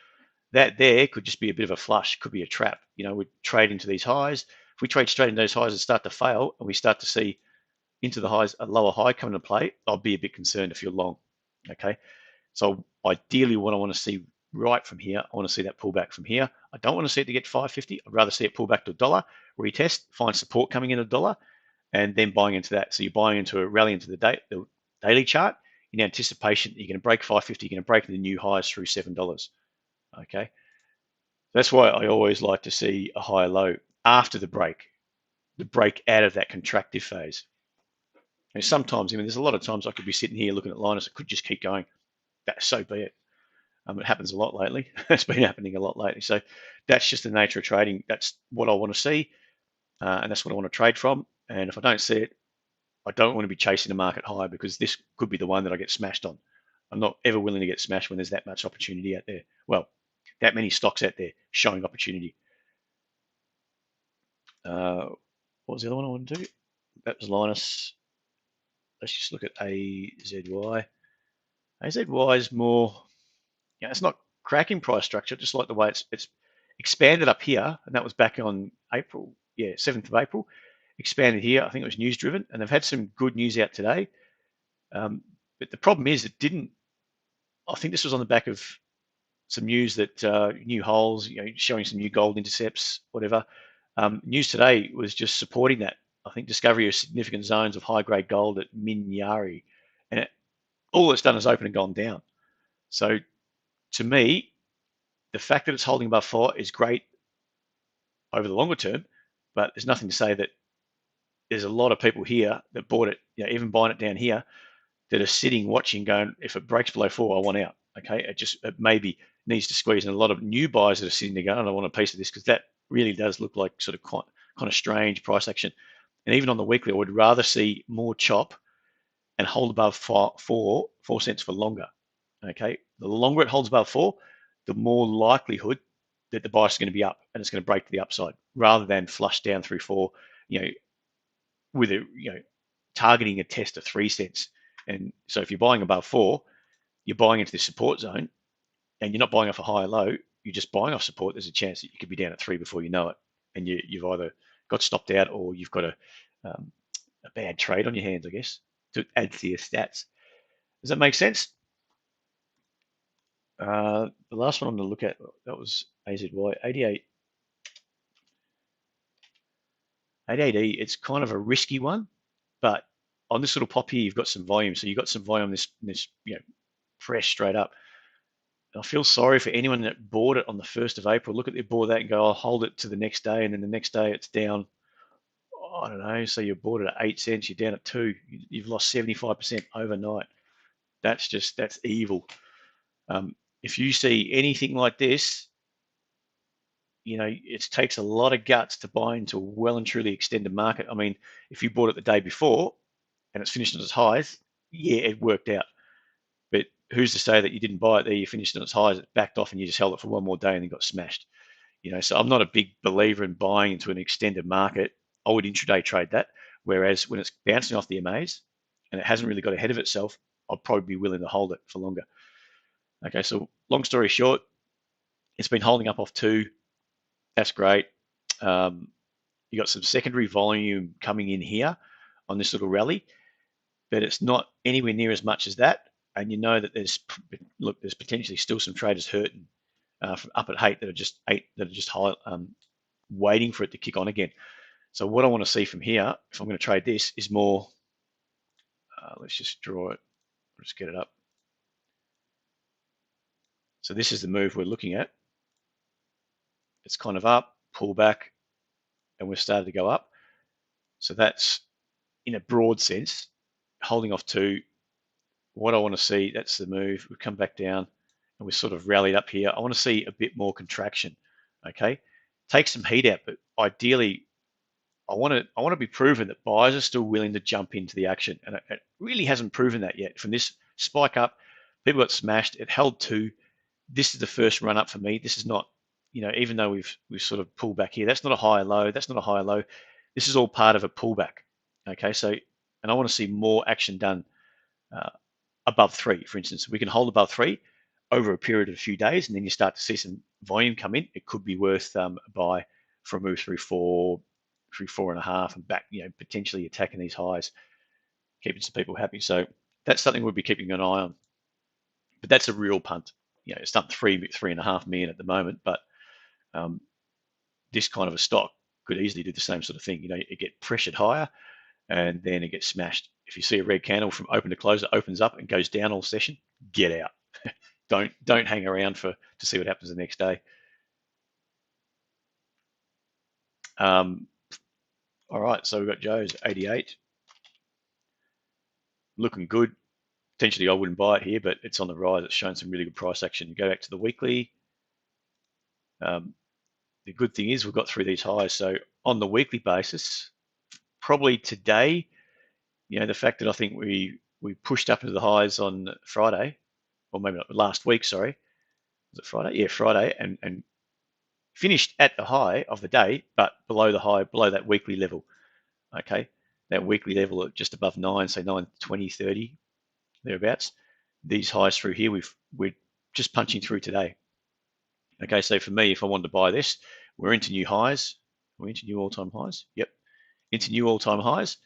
That there could just be a bit of a flush, could be a trap. You know, we trade into these highs. If we trade straight into those highs and start to fail, and we start to see into the highs a lower high come into play, I'll be a bit concerned if you're long. Okay, so ideally, what I want to see right from here, I want to see that pullback from here. I don't want to see it to get 550. I'd rather see it pull back to $1, retest, find support coming in $1, and then buying into that. So you're buying into a rally into the daily chart in anticipation that you're going to break 550, you're going to break the new highs through $7. Okay, that's why I always like to see a higher low after the break out of that contractive phase. And sometimes, I mean, there's a lot of times I could be sitting here looking at Linus, it could just keep going. That so be it. It happens a lot lately. It's been happening a lot lately. So that's just the nature of trading. That's what I want to see, and that's what I want to trade from. And if I don't see it, I don't want to be chasing the market high, because this could be the one that I get smashed on. I'm not ever willing to get smashed when there's that much opportunity out there. Well, that many stocks out there showing opportunity. What was the other one I wanted to do? That was Linus. Let's just look at AZY. AZY is more, it's not cracking price structure, just like the way it's expanded up here, and that was back on April, 7th of April, expanded here. I think it was news driven, and they've had some good news out today. But the problem is it didn't, I think this was on the back of some news that new holes, showing some new gold intercepts, whatever. News today was just supporting that. I think discovery of significant zones of high-grade gold at Minyari, and all it's done is open and gone down. So to me, the fact that it's holding above 4 is great over the longer term, but there's nothing to say that there's a lot of people here that bought it, even buying it down here, that are sitting watching going, if it breaks below 4, I want out. Okay, it maybe needs to squeeze, and a lot of new buyers that are sitting there going, I want a piece of this, because that really does look like sort of kind of strange price action. And even on the weekly, I would rather see more chop and hold above 4 cents for longer. Okay, the longer it holds above 4, the more likelihood that the bias is going to be up and it's going to break to the upside, rather than flush down through 4, with targeting a test of 3 cents. And so if you're buying above 4, you're buying into the support zone, and you're not buying off a higher low, you're just buying off support. There's a chance that you could be down at 3 before you know it, and you've either got stopped out or you've got a bad trade on your hands, I guess, to add to your stats. Does that make sense? The last one I'm going to look at, that was AZY 88. 88E, it's kind of a risky one, but on this little pop here, you've got some volume. So you've got some volume on this fresh straight up. I feel sorry for anyone that bought it on the 1st of April. Look at the bought that and go, I'll hold it to the next day, and then the next day it's down. I don't know. So you bought it at 8 cents, you're down at 2. You've lost 75% overnight. That's evil. if you see anything like this, it takes a lot of guts to buy into a well and truly extended market. I mean, if you bought it the day before and it's finished at its highs, yeah, it worked out. But who's to say that you didn't buy it there, you finished at its highs, it backed off, and you just held it for one more day and then got smashed? So I'm not a big believer in buying into an extended market. I would intraday trade that. Whereas when it's bouncing off the MAs and it hasn't really got ahead of itself, I'd probably be willing to hold it for longer. Okay, so long story short, it's been holding up off 2. That's great. You got some secondary volume coming in here on this little rally, but it's not anywhere near as much as that. And you know that there's potentially still some traders hurting from up at 8 that are just high, waiting for it to kick on again. So what I want to see from here, if I'm going to trade this, is more. Let's just draw it. Let's get it up. So this is the move we're looking at. It's kind of up, pull back, and we've started to go up. So that's, in a broad sense, holding off 2. What I want to see, that's the move. We've come back down and we've sort of rallied up here. I want to see a bit more contraction. Okay, take some heat out, but ideally, I want to be proven that buyers are still willing to jump into the action, and it really hasn't proven that yet. From this spike up, people got smashed. It held 2. This is the first run up for me. This is not, even though we've sort of pulled back here, that's not a high low. That's not a high low. This is all part of a pullback. Okay, so, and I want to see more action done above 3, for instance. We can hold above 3 over a period of a few days, and then you start to see some volume come in. It could be worth a buy for a move through 4.5 and back, potentially attacking these highs, keeping some people happy. So that's something we'll be keeping an eye on. But that's a real punt. It's done 3.5 million at the moment, but this kind of a stock could easily do the same sort of thing. It get pressured higher and then it gets smashed. If you see a red candle from open to close, it opens up and goes down all session, get out. Don't hang around to see what happens the next day. All right, so we've got Joe's 88. Looking good. Potentially I wouldn't buy it here, but it's on the rise. It's shown some really good price action. You go back to the weekly. The good thing is we've got through these highs. So on the weekly basis, probably today, the fact that I think we pushed up into the highs on Friday, or maybe not, last week, sorry. Was it Friday? Yeah, Friday, and finished at the high of the day, but below the high, below that weekly level. Okay, that weekly level at just above 9, say 9.20, 30, thereabouts. These highs through here, we're just punching through today. Okay, so for me, if I wanted to buy this, we're into new highs. We're into new all-time highs. Yep, into new all-time highs,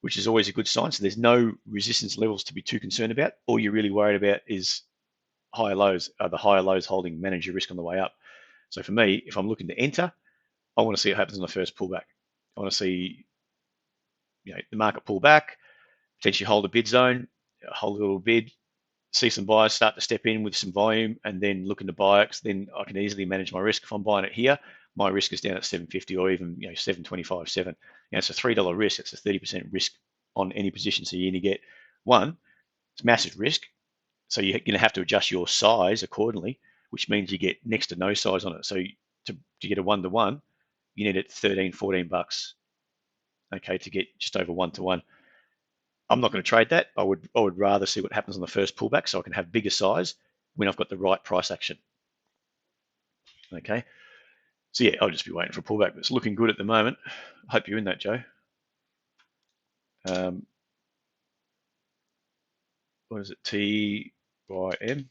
which is always a good sign. So there's no resistance levels to be too concerned about. All you're really worried about is higher lows. Are the higher lows holding? Manage your risk on the way up. So for me, if I'm looking to enter, I want to see what happens on the first pullback. I want to see, the market pull back, potentially hold a bid zone, hold a little bid, see some buyers start to step in with some volume, and then looking to buy it. Then I can easily manage my risk. If I'm buying it here, my risk is down at 750 or even 725, 7. It's a $3 risk. It's a 30% risk on any position. So you're going to get one, it's massive risk. So you're going to have to adjust your size accordingly, which means you get next to no size on it. So to get a 1-to-1, you need it 13, 14 bucks. Okay, to get just over 1-to-1. I'm not going to trade that. I would rather see what happens on the first pullback so I can have bigger size when I've got the right price action. Okay. So yeah, I'll just be waiting for a pullback, but it's looking good at the moment. I hope you're in that, Joe. What is it? TYM.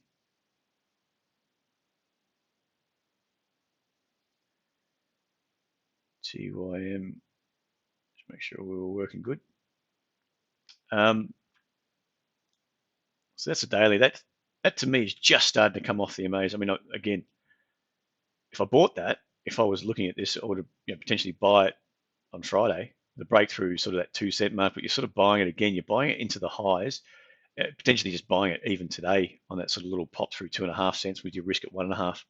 TYM. Just make sure we were working good. So that's a daily. That to me is just starting to come off the MAs. I mean, again, if I bought that, if I was looking at this, I would have potentially buy it on Friday, the breakthrough sort of that 2-cent mark, but you're sort of buying it again. You're buying it into the highs, potentially just buying it even today on that sort of little pop through 2.5 cents with your risk at 1.5.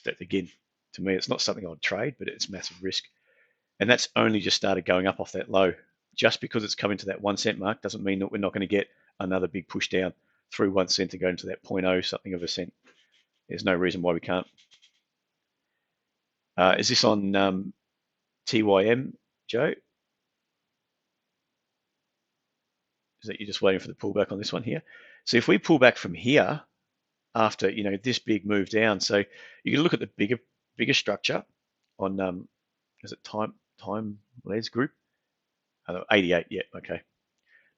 That again, to me, it's not something I'd trade, but it's massive risk. And that's only just started going up off that low. Just because it's come into that 1 cent mark doesn't mean that we're not going to get another big push down through 1 cent to go into that 0.0 something of a cent. There's no reason why we can't. Is this on TYM, Joe? Is that you're just waiting for the pullback on this one here? So if we pull back from here after this big move down, so you can look at the bigger structure on is it time Les group? 88, yeah, okay.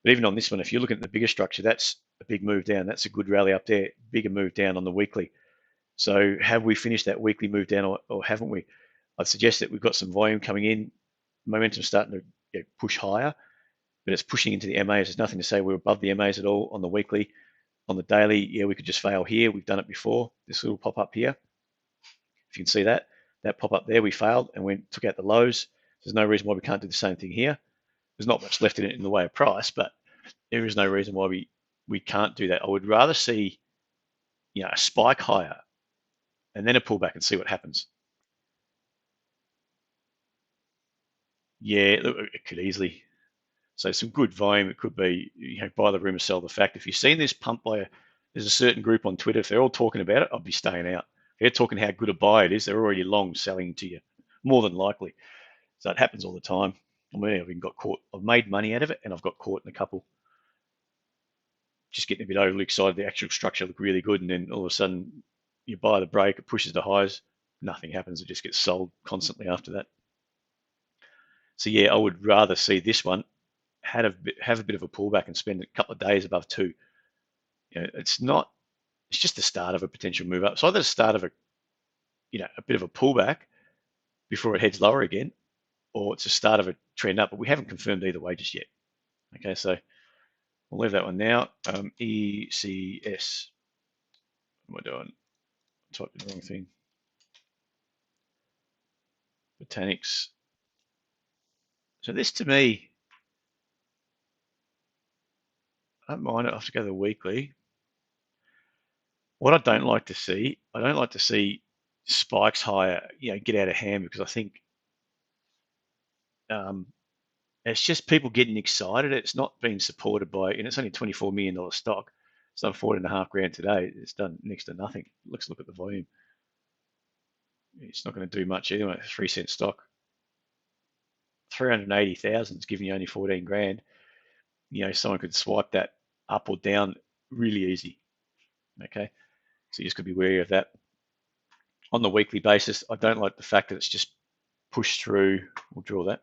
But even on this one, if you look at the bigger structure, that's a big move down. That's a good rally up there. Bigger move down on the weekly. So have we finished that weekly move down or haven't we? I'd suggest that we've got some volume coming in, momentum starting to push higher, but it's pushing into the MAs. There's nothing to say we're above the MAs at all on the weekly. On the daily, yeah, we could just fail here. We've done it before. This little pop up here. If you can see that pop up there, we failed and we took out the lows. There's no reason why we can't do the same thing here. There's not much left in it in the way of price, but there is no reason why we can't do that. I would rather see a spike higher and then a pullback and see what happens. Yeah, it could easily. So some good volume. It could be buy the rumor, sell the fact. If you've seen this pump by there's a certain group on Twitter. If they're all talking about it, I'd be staying out. If they're talking how good a buy it is, they're already long selling to you, more than likely. So it happens all the time. I mean, I've even got caught. I've made money out of it, and I've got caught in a couple. Just getting a bit overly excited. The actual structure looked really good, and then all of a sudden, you buy the break, it pushes the highs, nothing happens. It just gets sold constantly after that. So yeah, I would rather see this one have a bit of a pullback and spend a couple of days above 2. It's not. It's just the start of a potential move up. So either the start of a bit of a pullback before it heads lower again, or it's a start of a trend up. But we haven't confirmed either way just yet. Okay, so we'll leave that one now. ECS. What am I doing? Typed the wrong thing. Botanics. So this to me, I don't mind it. I have to go to the weekly. What I don't like to see, spikes higher, get out of hand, because I think it's just people getting excited. It's not being supported by, and it's only a $24 million stock. It's done 14.5 grand today. It's done next to nothing. Let's look at the volume. It's not going to do much anyway. 3-cent stock. 380,000 is giving you only 14 grand. Someone could swipe that up or down really easy. Okay, so you just got to be wary of that. On the weekly basis, I don't like the fact that it's just pushed through. We'll draw that.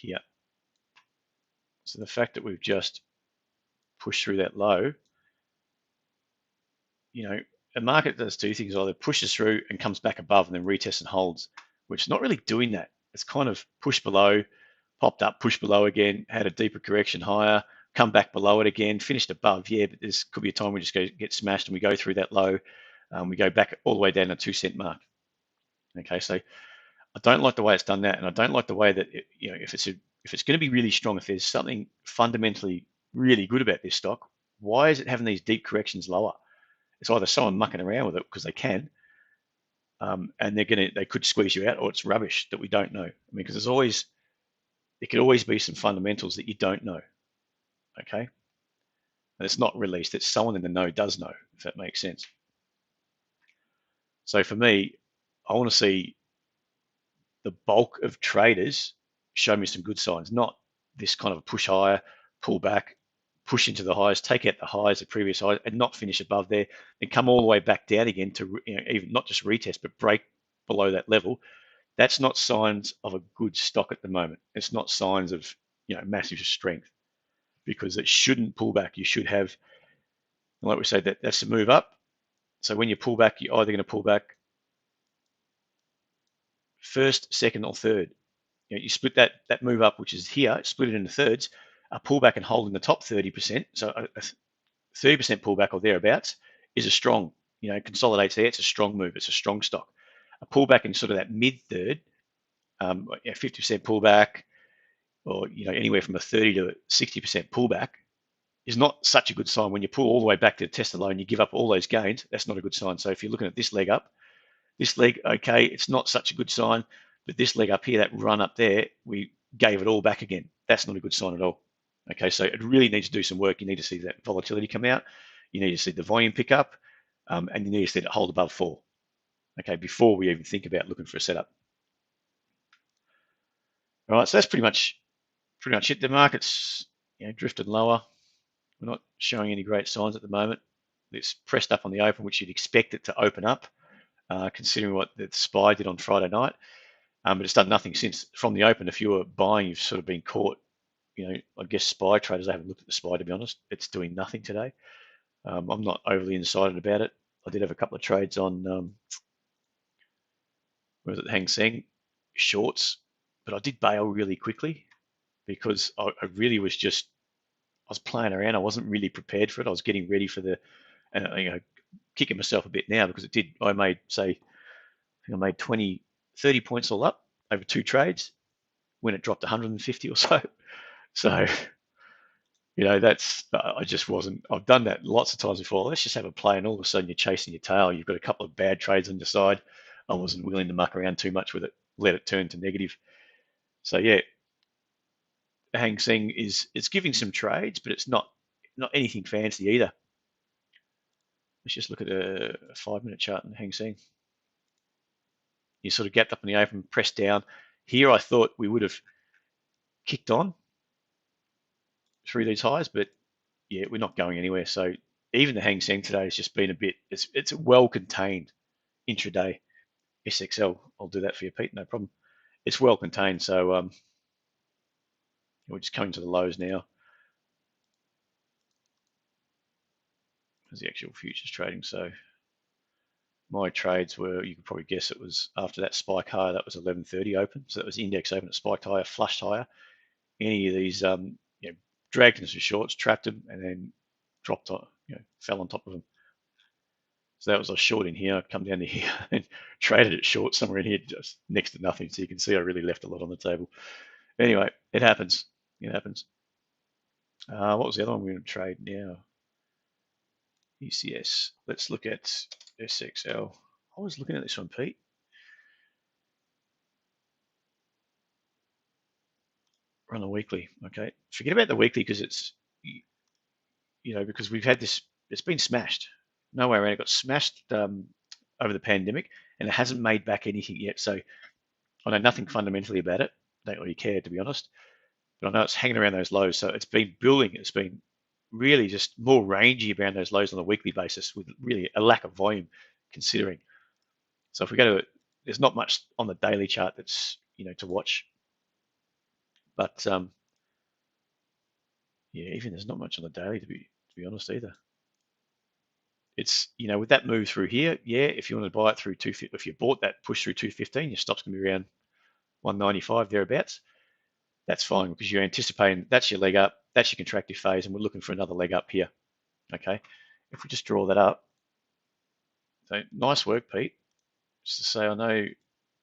Here. So the fact that we've just pushed through that low, a market does two things: either pushes through and comes back above and then retests and holds, which is not really doing that. It's kind of pushed below, popped up, pushed below again, had a deeper correction higher, come back below it again, finished above. Yeah, but this could be a time we just get smashed and we go through that low. We go back all the way down to 2-cent mark. Okay, so I don't like the way it's done that, and I don't like the way that if it's going to be really strong, if there's something fundamentally really good about this stock, why is it having these deep corrections lower? It's either someone mucking around with it because they can, and they could squeeze you out, or it's rubbish that we don't know. I mean, because there could always be some fundamentals that you don't know. Okay, and it's not released. It's someone in the know does know, if that makes sense. So for me, I want to see the bulk of traders show me some good signs, not this kind of a push higher, pull back, push into the highs, take out the highs, the previous highs, and not finish above there, and come all the way back down again to even not just retest, but break below that level. That's not signs of a good stock at the moment. It's not signs of massive strength, because it shouldn't pull back. You should have, like we say, that's a move up. So when you pull back, you're either going to pull back first, second, or third. You split that move up, which is here, split it into thirds, a pullback and hold in the top 30%. So a 30% pullback or thereabouts is a strong, consolidates there. It's a strong move. It's a strong stock. A pullback in sort of that mid third, 50% pullback, or anywhere from a 30 to 60% pullback is not such a good sign. When you pull all the way back to test the low and you give up all those gains, that's not a good sign. So if you're looking at this leg up, this leg, okay, it's not such a good sign, but this leg up here, that run up there, we gave it all back again. That's not a good sign at all. Okay, so it really needs to do some work. You need to see that volatility come out. You need to see the volume pick up, and you need to see it hold above 4. Okay, before we even think about looking for a setup. All right, so that's pretty much it. The market's drifted lower. We're not showing any great signs at the moment. It's pressed up on the open, which you'd expect it to open up, considering what the SPY did on Friday night. But it's done nothing since. From the open, if you were buying, you've sort of been caught. I guess SPY traders, I haven't looked at the SPY, to be honest. It's doing nothing today. I'm not overly excited about it. I did have a couple of trades on, was it Hang Seng shorts, but I did bail really quickly because I really was I was playing around. I wasn't really prepared for it. I was getting ready for and kicking myself a bit now because I made, say, I think I made 20, 30 points all up over 2 trades when it dropped 150 or so. So, I just wasn't, I've done that lots of times before. Let's just have a play, and all of a sudden you're chasing your tail. You've got a couple of bad trades on your side. I wasn't willing to muck around too much with it, let it turn to negative. So, yeah, Hang Seng it's giving some trades, but it's not anything fancy either. Let's just look at a 5-minute chart in Hang Seng. You sort of gapped up in the open, pressed down. Here I thought we would have kicked on through these highs, but yeah, we're not going anywhere. So even the Hang Seng today has just been a bit, it's well contained intraday. SXL, I'll do that for you, Pete, no problem. It's well contained, so we're just coming to the lows now. There's the actual futures trading. So my trades were, you could probably guess it was after that spike higher, that was 11:30 open. So that was index open, it spiked higher, flushed higher. Any of these, dragged into shorts, trapped them, and then dropped on, fell on top of them. So that was a short in here. I'd come down to here and traded it short somewhere in here, just next to nothing. So you can see I really left a lot on the table. Anyway, it happens. It happens. What was the other one we're going to trade now? ECS. Let's look at SXL. I was looking at this one, Pete. Run the weekly. Okay. Forget about the weekly because it's, because we've had this, it's been smashed. No way around. It got smashed over the pandemic and it hasn't made back anything yet. So I know nothing fundamentally about it. Don't really care, to be honest. But I know it's hanging around those lows. So it's been building. It's been really just more rangy around those lows on a weekly basis with really a lack of volume considering. So if we go to it, there's not much on the daily chart that's, to watch. But yeah, even there's not much on the daily to be honest either. It's, with that move through here, yeah, if you want to buy it through 250, if you bought that push through 215, your stop's going to be around 195 thereabouts. That's fine because you're anticipating that's your leg up, that's your contractive phase, and we're looking for another leg up here. Okay, if we just draw that up, so nice work, Pete. Just to say, I know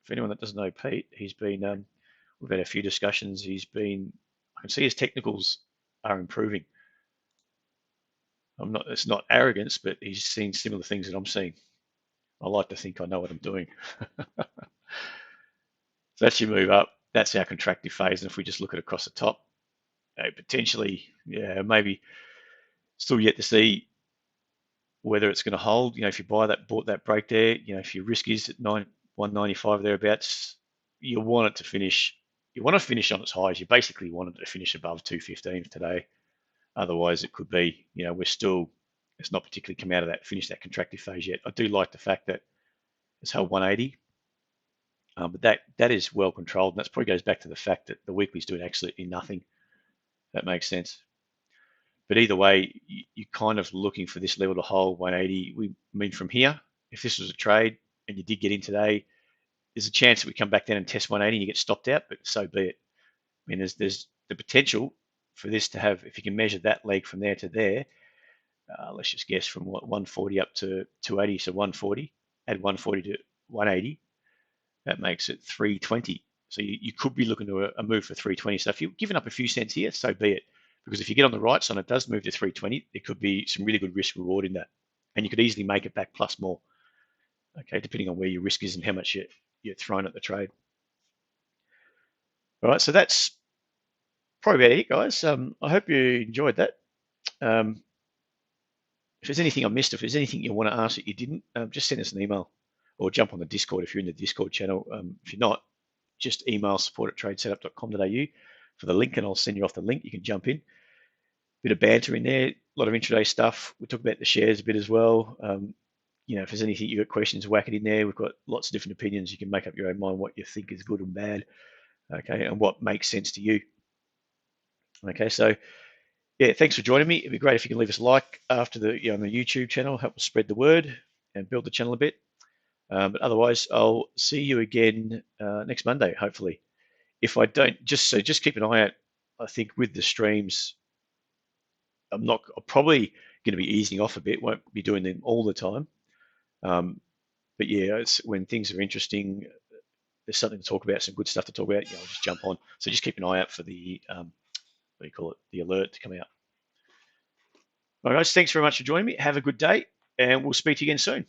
for anyone that doesn't know Pete, he's been, we've had a few discussions. I can see his technicals are improving. It's not arrogance, but he's seen similar things that I'm seeing. I like to think I know what I'm doing. So that's your move up. That's our contractive phase. And if we just look at across the top, potentially, yeah, maybe still yet to see whether it's going to hold. If you bought that break there, if your risk is at 195 thereabouts, you want it to finish. You want to finish on its highs. You basically want it to finish above 215 today. Otherwise, it could be, it's not particularly come out of finish that contractive phase yet. I do like the fact that it's held 180. But that is well controlled, and that probably goes back to the fact that the weekly's doing absolutely nothing. That makes sense. But either way, you're kind of looking for this level to hold 180. We mean from here, if this was a trade and you did get in today, there's a chance that we come back down and test 180 and you get stopped out, but so be it. I mean, there's the potential for this to have, if you can measure that leg from there to there, let's just guess from 140 up to 280, so 140, add 140 to 180, that makes it 320. So you could be looking to a move for 320. So if you're giving up a few cents here, so be it. Because if you get on the right side and it does move to 320, there could be some really good risk reward in that. And you could easily make it back plus more, okay, depending on where your risk is and how much you're throwing at the trade. All right, so that's probably about it, guys. I hope you enjoyed that. Um, if there's anything I missed, if there's anything you want to ask that you didn't, just send us an email or jump on the Discord if you're in the Discord channel. If you're not, just email support@tradesetup.com.au for the link, and I'll send you off the link. You can jump in. Bit of banter in there, a lot of intraday stuff. We talk about the shares a bit as well. If there's anything you've got questions, whack it in there. We've got lots of different opinions. You can make up your own mind what you think is good and bad, okay, and what makes sense to you. Okay, so yeah, thanks for joining me. It'd be great if you can leave us a like after on the YouTube channel, help us spread the word and build the channel a bit. But otherwise, I'll see you again next Monday, hopefully. If I don't, just keep an eye out. I think with the streams, I'm probably going to be easing off a bit. Won't be doing them all the time. But yeah, it's when things are interesting, there's something to talk about, some good stuff to talk about. I'll just jump on. So just keep an eye out for the what do you call it, the alert to come out. All right, guys, thanks very much for joining me. Have a good day, and we'll speak to you again soon.